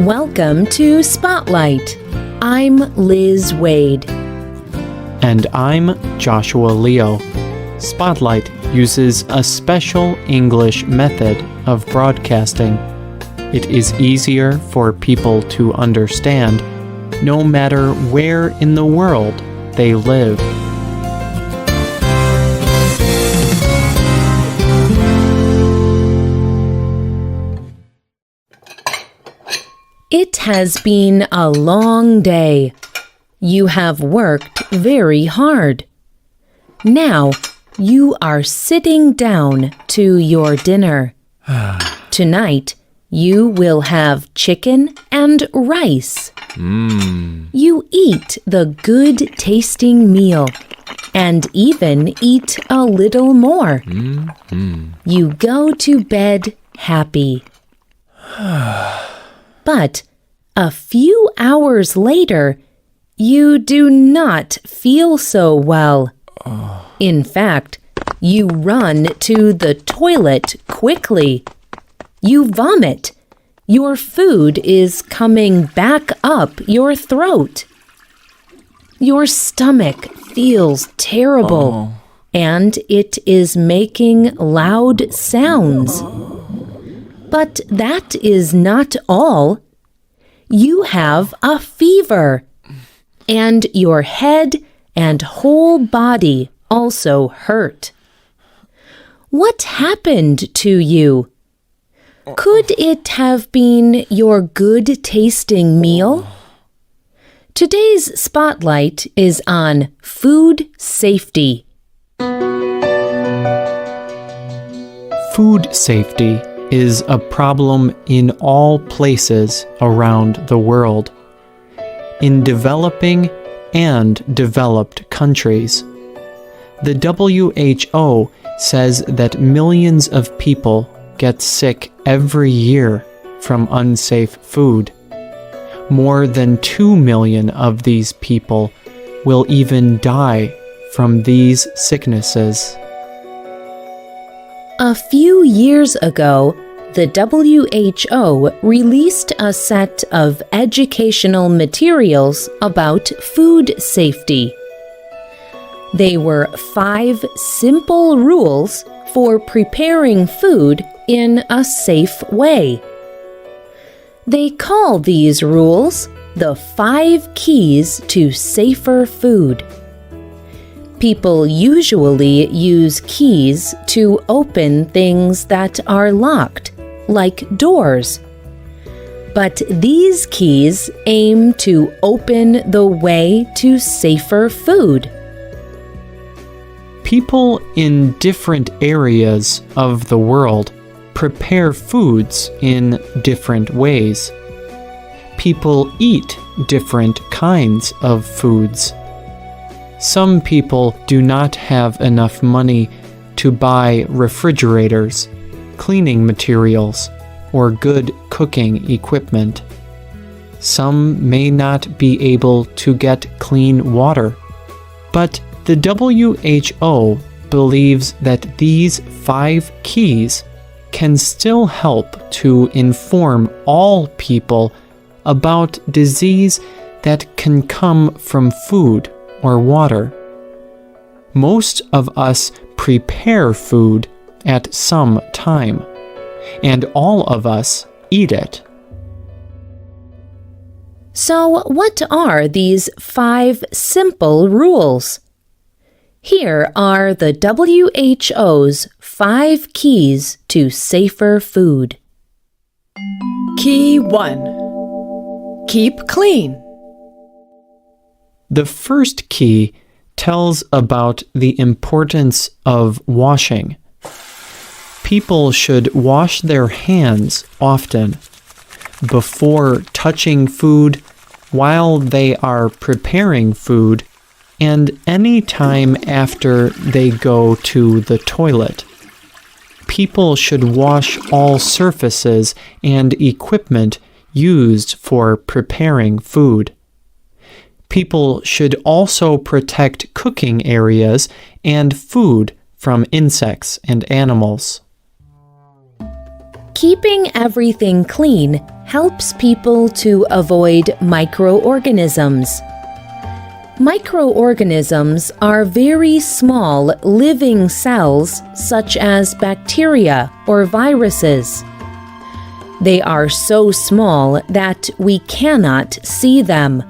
Welcome to Spotlight. I'm Liz Wade. And I'm Joshua Leo. Spotlight uses a special English method of broadcasting. It is easier for people to understand, no matter where in the world they live. It has been a long day. You have worked very hard. Now, you are sitting down to your dinner. Tonight, you will have chicken and rice. You eat the good-tasting meal and even eat a little more. You go to bed happy. But a few hours later, you do not feel so well. In fact, you run to the toilet quickly. You vomit. Your food is coming back up your throat. Your stomach feels terrible, and it is making loud sounds. But that is not all. You have a fever, and your head and whole body also hurt. What happened to you? Could it have been your good-tasting meal? Today's spotlight is on food safety. Food safety is a problem in all places around the world, in developing and developed countries. The WHO says that millions of people get sick every year from unsafe food. More than 2 million of these people will even die from these sicknesses. A few years ago, the WHO released a set of educational materials about food safety. They were 5 simple rules for preparing food in a safe way. They call these rules the 5 keys to safer food. People usually use keys to open things that are locked, like doors. But these keys aim to open the way to safer food. People in different areas of the world prepare foods in different ways. People eat different kinds of foods. Some people do not have enough money to buy refrigerators, cleaning materials, or good cooking equipment. Some may not be able to get clean water. But the WHO believes that these 5 keys can still help to inform all people about disease that can come from food or water. Most of us prepare food at some time, and all of us eat it. So, what are these 5 simple rules? Here are the WHO's 5 keys to safer food. Key 1. Keep clean. The first key tells about the importance of washing. People should wash their hands often, before touching food, while they are preparing food, and any time after they go to the toilet. People should wash all surfaces and equipment used for preparing food. People should also protect cooking areas and food from insects and animals. Keeping everything clean helps people to avoid microorganisms. Microorganisms are very small living cells such as bacteria or viruses. They are so small that we cannot see them.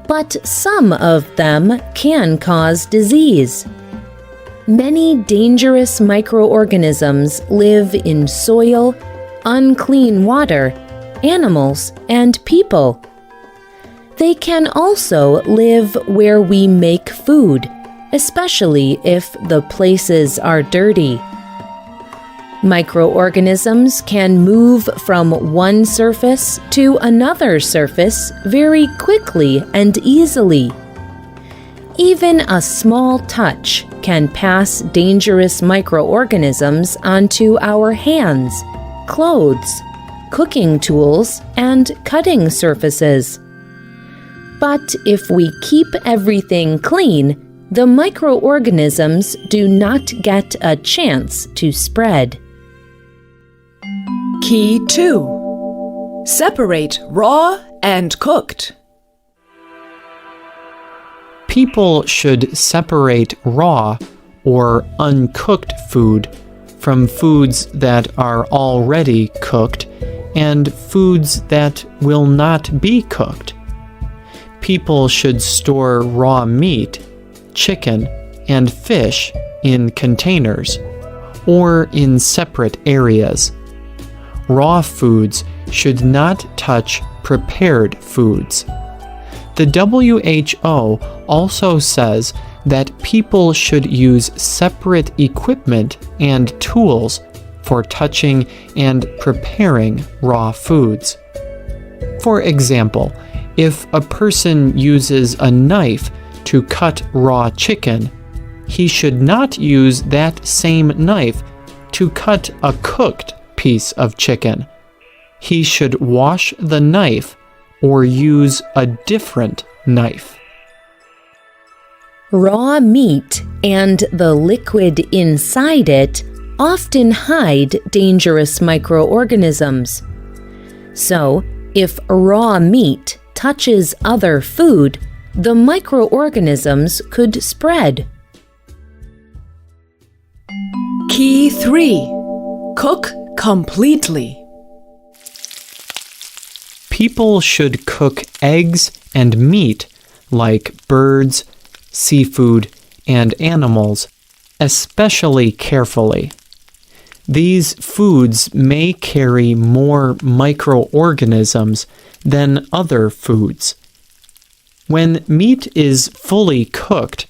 But some of them can cause disease. Many dangerous microorganisms live in soil, unclean water, animals, and people. They can also live where we make food, especially if the places are dirty. Microorganisms can move from one surface to another surface very quickly and easily. Even a small touch can pass dangerous microorganisms onto our hands, clothes, cooking tools, and cutting surfaces. But if we keep everything clean, the microorganisms do not get a chance to spread. Key 2. Separate raw and cooked. People should separate raw or uncooked food from foods that are already cooked and foods that will not be cooked. People should store raw meat, chicken, and fish in containers or in separate areas. Raw foods should not touch prepared foods. The WHO also says that people should use separate equipment and tools for touching and preparing raw foods. For example, if a person uses a knife to cut raw chicken, he should not use that same knife to cut a cooked piece of chicken. He should wash the knife or use a different knife. Raw meat and the liquid inside it often hide dangerous microorganisms. So, if raw meat touches other food, the microorganisms could spread. Key 3. Cook completely. People should cook eggs and meat like birds, seafood, and animals, especially carefully. These foods may carry more microorganisms than other foods. When meat is fully cooked,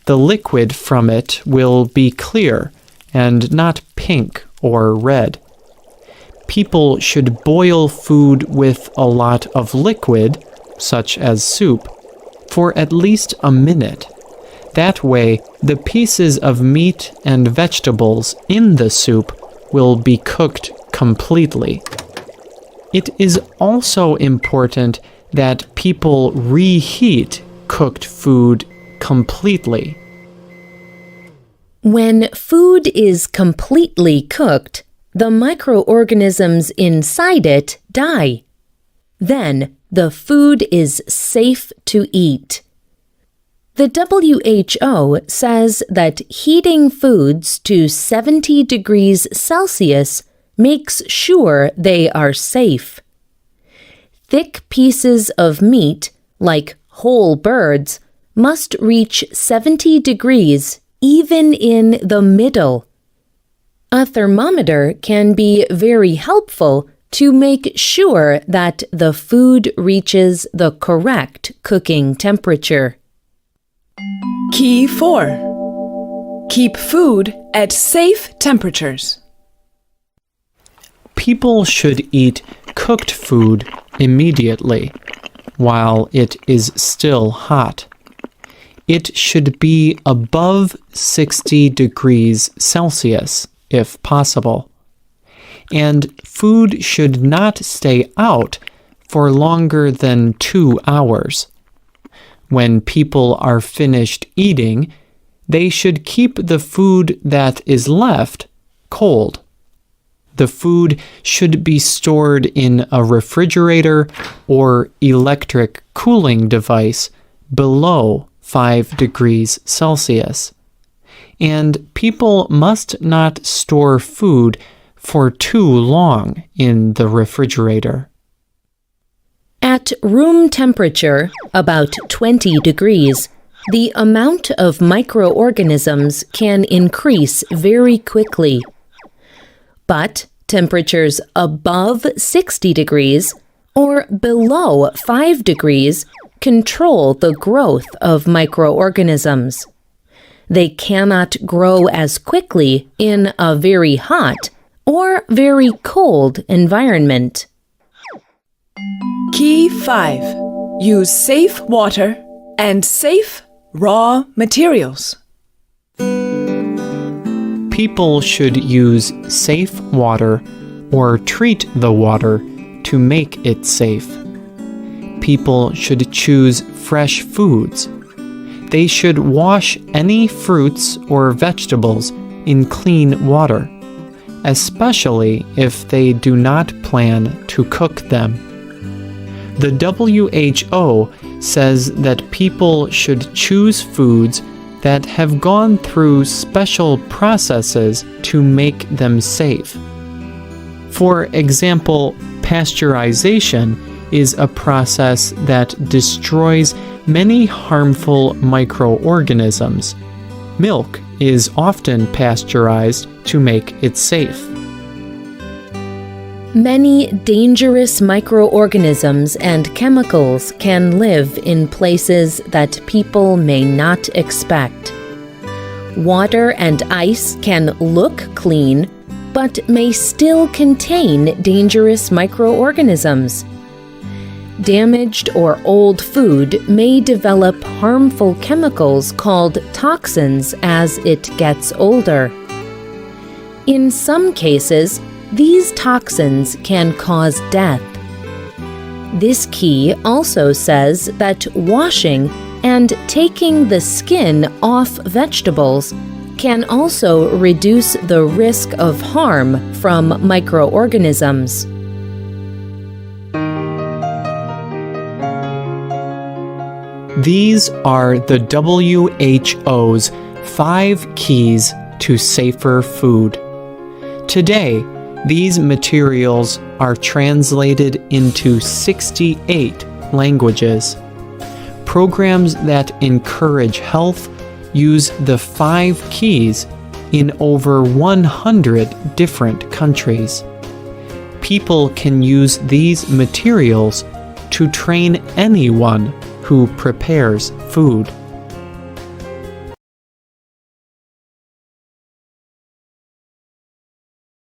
the liquid from it will be clear and not pink or red. People should boil food with a lot of liquid, such as soup, for at least a minute. That way, the pieces of meat and vegetables in the soup will be cooked completely. It is also important that people reheat cooked food completely. When food is completely cooked, the microorganisms inside it die. Then the food is safe to eat. The WHO says that heating foods to 70 degrees Celsius makes sure they are safe. Thick pieces of meat, like whole birds, must reach 70 degrees even in the middle. A thermometer can be very helpful to make sure that the food reaches the correct cooking temperature. Key 4. Keep food at safe temperatures. People should eat cooked food immediately, while it is still hot. It should be above 60 degrees Celsius, if possible. And food should not stay out for longer than 2 hours. When people are finished eating, they should keep the food that is left cold. the food should be stored in a refrigerator or electric cooling device below 5 degrees Celsius. And people must not store food for too long in the refrigerator. At room temperature, about 20 degrees, the amount of microorganisms can increase very quickly. But temperatures above 60 degrees or below 5 degrees control the growth of microorganisms. They cannot grow as quickly in a very hot or very cold environment. Key 5. Use safe water and safe raw materials. People should use safe water or treat the water to make it safe. People should choose fresh foods. They should wash any fruits or vegetables in clean water, especially if they do not plan to cook them. The WHO says that people should choose foods that have gone through special processes to make them safe. For example, pasteurization is a process that destroys many harmful microorganisms. Milk is often pasteurized to make it safe. Many dangerous microorganisms and chemicals can live in places that people may not expect. Water and ice can look clean, but may still contain dangerous microorganisms. Damaged or old food may develop harmful chemicals called toxins as it gets older. In some cases, these toxins can cause death. This key also says that washing and taking the skin off vegetables can also reduce the risk of harm from microorganisms. These are the WHO's 5 keys to safer food. Today, these materials are translated into 68 languages. Programs that encourage health use the 5 keys in over 100 different countries. People can use these materials to train anyone who prepares food.